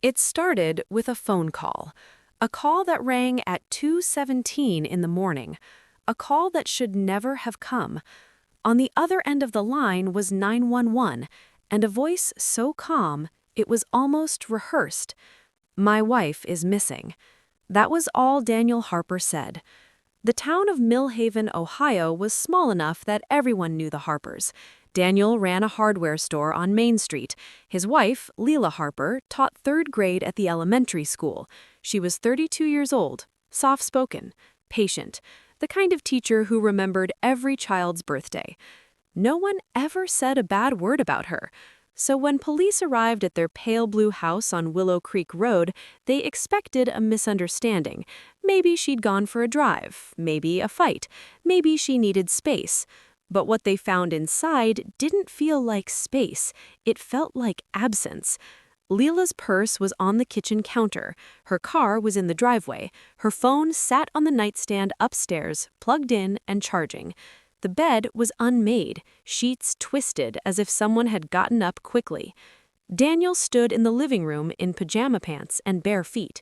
It started with a phone call, a call that rang at 2:17 in the morning, a call that should never have come. On the other end of the line was 911, and a voice so calm it was almost rehearsed. "My wife is missing." That was all Daniel Harper said. The town of Millhaven, Ohio was small enough that everyone knew the Harpers. Daniel ran a hardware store on Main Street. His wife, Lila Harper, taught third grade at the elementary school. She was 32 years old, soft-spoken, patient, the kind of teacher who remembered every child's birthday. No one ever said a bad word about her. So when police arrived at their pale blue house on Willow Creek Road, they expected a misunderstanding. Maybe she'd gone for a drive, maybe a fight, maybe she needed space. But what they found inside didn't feel like space. It felt like absence. Lila's purse was on the kitchen counter. Her car was in the driveway. Her phone sat on the nightstand upstairs, plugged in and charging. The bed was unmade, sheets twisted as if someone had gotten up quickly. Daniel stood in the living room in pajama pants and bare feet.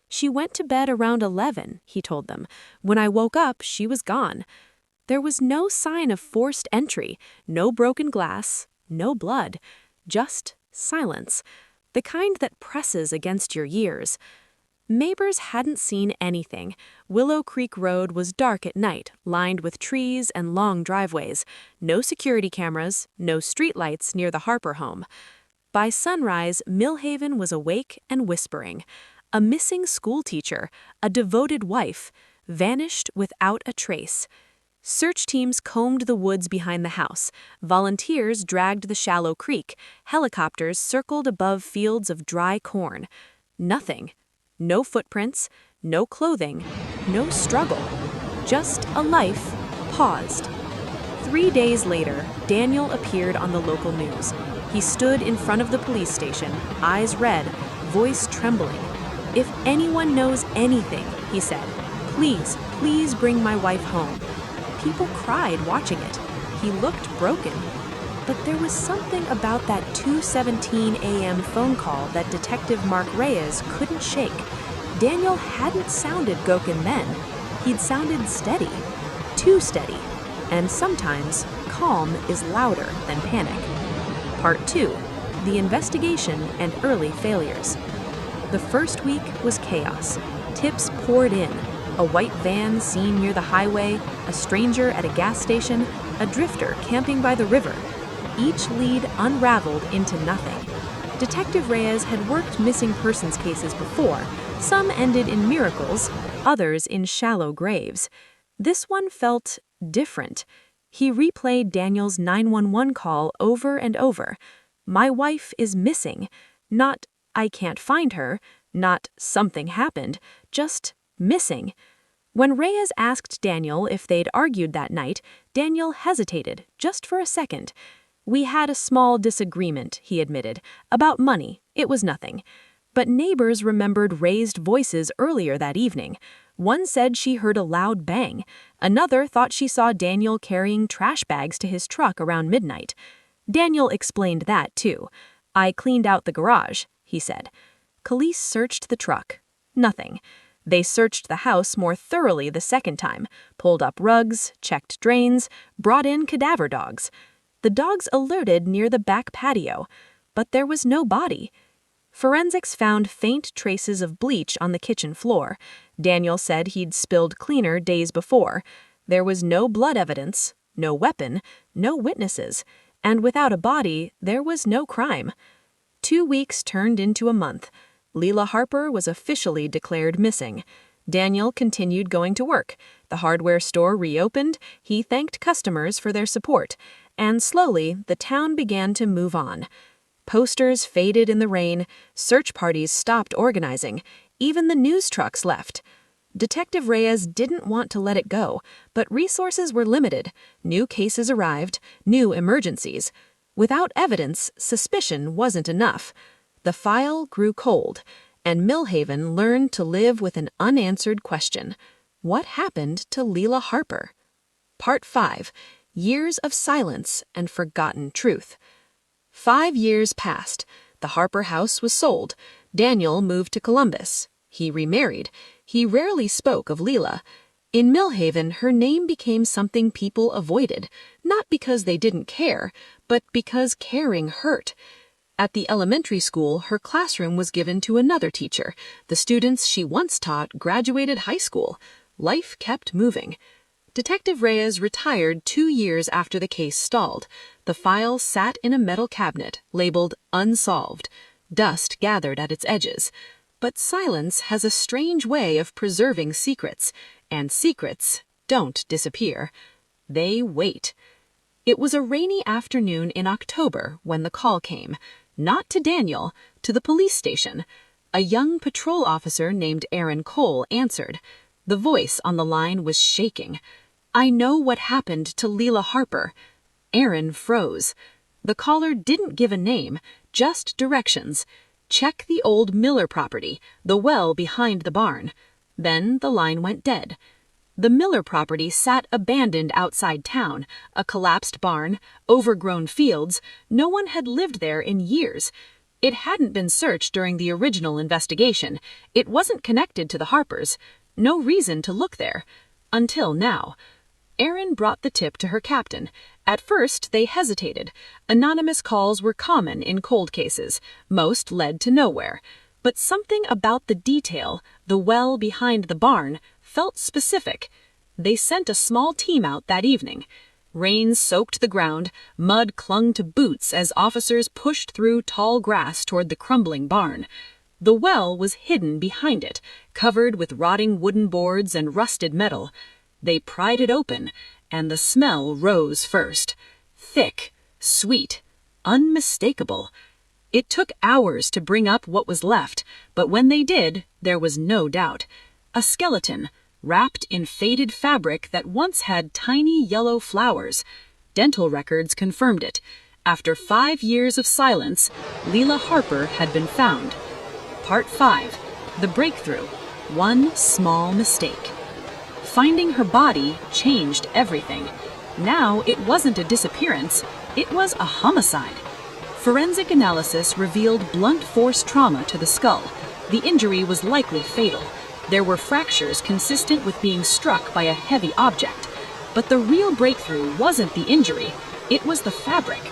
"She went to bed around 11, he told them. "When I woke up, she was gone." There was no sign of forced entry, no broken glass, no blood, just silence, the kind that presses against your ears. Neighbors hadn't seen anything. Willow Creek Road was dark at night, lined with trees and long driveways. No security cameras, no streetlights near the Harper home. By sunrise, Millhaven was awake and whispering. A missing schoolteacher, a devoted wife, vanished without a trace. Search teams combed the woods behind the house. Volunteers dragged the shallow creek. Helicopters circled above fields of dry corn. Nothing. No footprints, no clothing, no struggle. Just a life paused. 3 days later, Daniel appeared on the local news. He stood in front of the police station, eyes red, voice trembling. "If anyone knows anything," he said, "please, please bring my wife home." People cried watching it. He looked broken. But there was something about that 2:17 a.m. phone call that Detective Mark Reyes couldn't shake. Daniel hadn't sounded Gokin then. He'd sounded steady, too steady, and sometimes calm is louder than panic. Part 2, the investigation and early failures. The first week was chaos. Tips poured in. A white van seen near the highway, a stranger at a gas station, a drifter camping by the river. Each lead unraveled into nothing. Detective Reyes had worked missing persons cases before. Some ended in miracles, others in shallow graves. This one felt different. He replayed Daniel's 911 call over and over. "My wife is missing." Not, "I can't find her," not, "something happened," just missing. When Reyes asked Daniel if they'd argued that night, Daniel hesitated just for a second. "We had a small disagreement," he admitted, "about money. It was nothing." But neighbors remembered raised voices earlier that evening. One said she heard a loud bang. Another thought she saw Daniel carrying trash bags to his truck around midnight. Daniel explained that, too. "I cleaned out the garage," he said. Police searched the truck. Nothing. They searched the house more thoroughly the second time, pulled up rugs, checked drains, brought in cadaver dogs. The dogs alerted near the back patio, but there was no body. Forensics found faint traces of bleach on the kitchen floor. Daniel said he'd spilled cleaner days before. There was no blood evidence, no weapon, no witnesses, and without a body, there was no crime. 2 weeks turned into a month. Lila Harper was officially declared missing. Daniel continued going to work. The hardware store reopened. He thanked customers for their support. And slowly, the town began to move on. Posters faded in the rain. Search parties stopped organizing. Even the news trucks left. Detective Reyes didn't want to let it go, but resources were limited. New cases arrived, new emergencies. Without evidence, suspicion wasn't enough. The file grew cold, and Millhaven learned to live with an unanswered question. What happened to Lila Harper? Part 5. Years of Silence and Forgotten Truth. 5 years passed. The Harper house was sold. Daniel moved to Columbus. He remarried. He rarely spoke of Lila. In Millhaven, her name became something people avoided, not because they didn't care, but because caring hurt. At the elementary school, her classroom was given to another teacher. The students she once taught graduated high school. Life kept moving. Detective Reyes retired 2 years after the case stalled. The file sat in a metal cabinet, labeled Unsolved. Dust gathered at its edges. But silence has a strange way of preserving secrets, and secrets don't disappear. They wait. It was a rainy afternoon in October when the call came. Not to Daniel, to the police station. A young patrol officer named Aaron Cole answered. The voice on the line was shaking. "I know what happened to Lila Harper." Aaron froze. The caller didn't give a name, just directions. Check the old Miller property, the well behind the barn. Then the line went dead. The Miller property sat abandoned outside town, a collapsed barn, overgrown fields. No one had lived there in years. It hadn't been searched during the original investigation. It wasn't connected to the Harpers. No reason to look there. Until now. Aaron brought the tip to her captain. At first, they hesitated. Anonymous calls were common in cold cases. Most led to nowhere. But something about the detail, the well behind the barn, felt specific. They sent a small team out that evening. Rain soaked the ground, mud clung to boots as officers pushed through tall grass toward the crumbling barn. The well was hidden behind it, covered with rotting wooden boards and rusted metal. They pried it open, and the smell rose first. Thick, sweet, unmistakable. It took hours to bring up what was left, but when they did, there was no doubt. A skeleton, wrapped in faded fabric that once had tiny yellow flowers. Dental records confirmed it. After 5 years of silence, Lila Harper had been found. Part 5. The Breakthrough. One small mistake. Finding her body changed everything. Now it wasn't a disappearance, it was a homicide. Forensic analysis revealed blunt force trauma to the skull. The injury was likely fatal. There were fractures consistent with being struck by a heavy object. But the real breakthrough wasn't the injury, it was the fabric.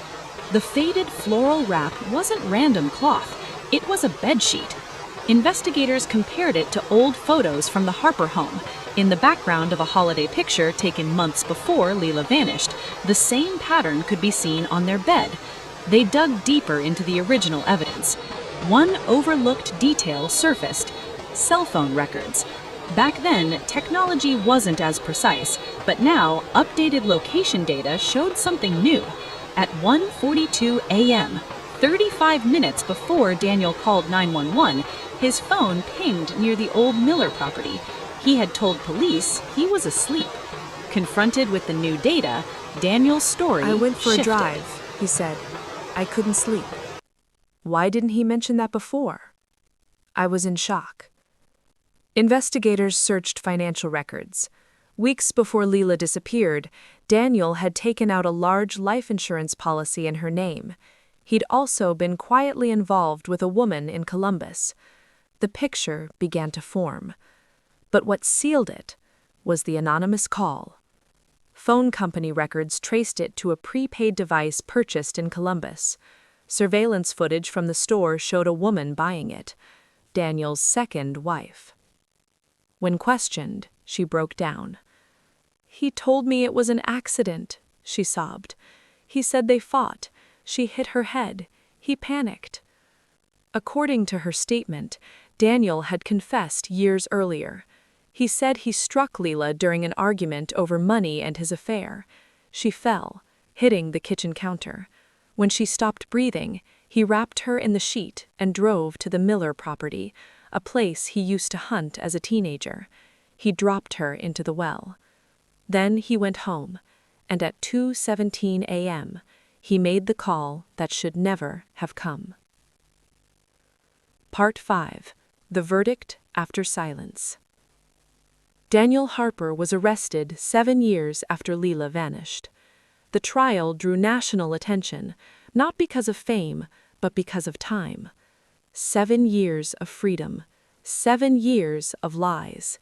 The faded floral wrap wasn't random cloth, it was a bedsheet. Investigators compared it to old photos from the Harper home. In the background of a holiday picture taken months before Lila vanished, the same pattern could be seen on their bed. They dug deeper into the original evidence. One overlooked detail surfaced: cell phone records. Back then, technology wasn't as precise, but now updated location data showed something new. At 1:42 a.m., 35 minutes before Daniel called 911, his phone pinged near the old Miller property. He had told police he was asleep. Confronted with the new data, Daniel's story "I went for shifted. a drive," he said. "I couldn't sleep." Why didn't he mention that before? I was in shock. Investigators searched financial records. Weeks before Lila disappeared, Daniel had taken out a large life insurance policy in her name. He'd also been quietly involved with a woman in Columbus. The picture began to form. But what sealed it was the anonymous call. Phone company records traced it to a prepaid device purchased in Columbus. Surveillance footage from the store showed a woman buying it, Daniel's second wife. When questioned, she broke down. "He told me it was an accident," she sobbed. "He said they fought. She hit her head. He panicked." According to her statement, Daniel had confessed years earlier. He said he struck Lila during an argument over money and his affair. She fell, hitting the kitchen counter. When she stopped breathing, he wrapped her in the sheet and drove to the Miller property, a place he used to hunt as a teenager. He dropped her into the well. Then he went home, and at 2:17 a.m., he made the call that should never have come. Part 5. The Verdict After Silence. Daniel Harper was arrested 7 years after Lila vanished. The trial drew national attention, not because of fame, but because of time. 7 years of freedom. 7 years of lies.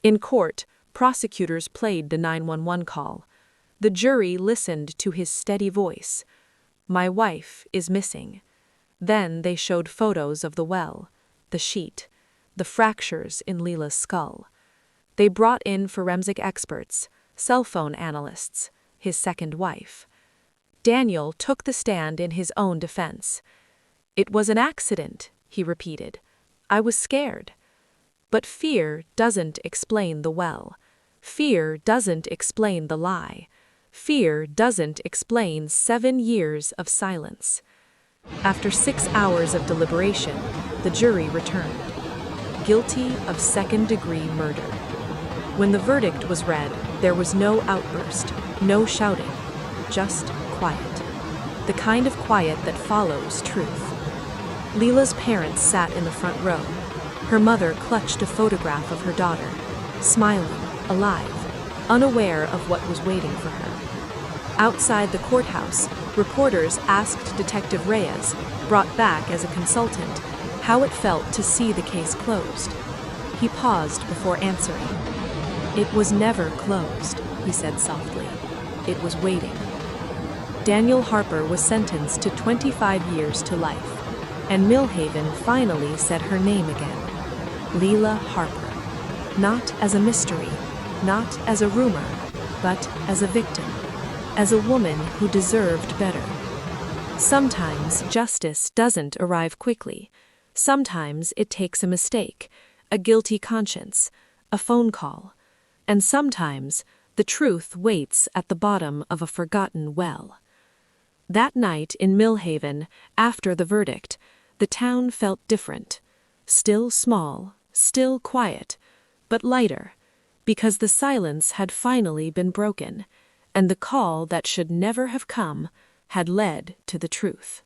In court, prosecutors played the 911 call. The jury listened to his steady voice. My wife is missing. Then they showed photos of the well, the sheet, the fractures in Lila's skull. They brought in forensic experts, cell phone analysts, his second wife. Daniel took the stand in his own defense. It was an accident, he repeated. I was scared. But fear doesn't explain the well. Fear doesn't explain the lie. Fear doesn't explain 7 years of silence. After 6 hours of deliberation, the jury returned. Guilty of second-degree murder. When the verdict was read, there was no outburst, no shouting, just quiet. The kind of quiet that follows truth. Lila's parents sat in the front row. Her mother clutched a photograph of her daughter, smiling, alive, unaware of what was waiting for her. Outside the courthouse, reporters asked Detective Reyes, brought back as a consultant, how it felt to see the case closed. He paused before answering. It was never closed, he said softly. It was waiting. Daniel Harper was sentenced to 25 years to life, and Millhaven finally said her name again. Lila Harper. Not as a mystery, not as a rumor, but as a victim, as a woman who deserved better. Sometimes justice doesn't arrive quickly. Sometimes it takes a mistake, a guilty conscience, a phone call. And sometimes the truth waits at the bottom of a forgotten well. That night in Millhaven, after the verdict, the town felt different. Still small, still quiet, but lighter, because the silence had finally been broken, and the call that should never have come had led to the truth.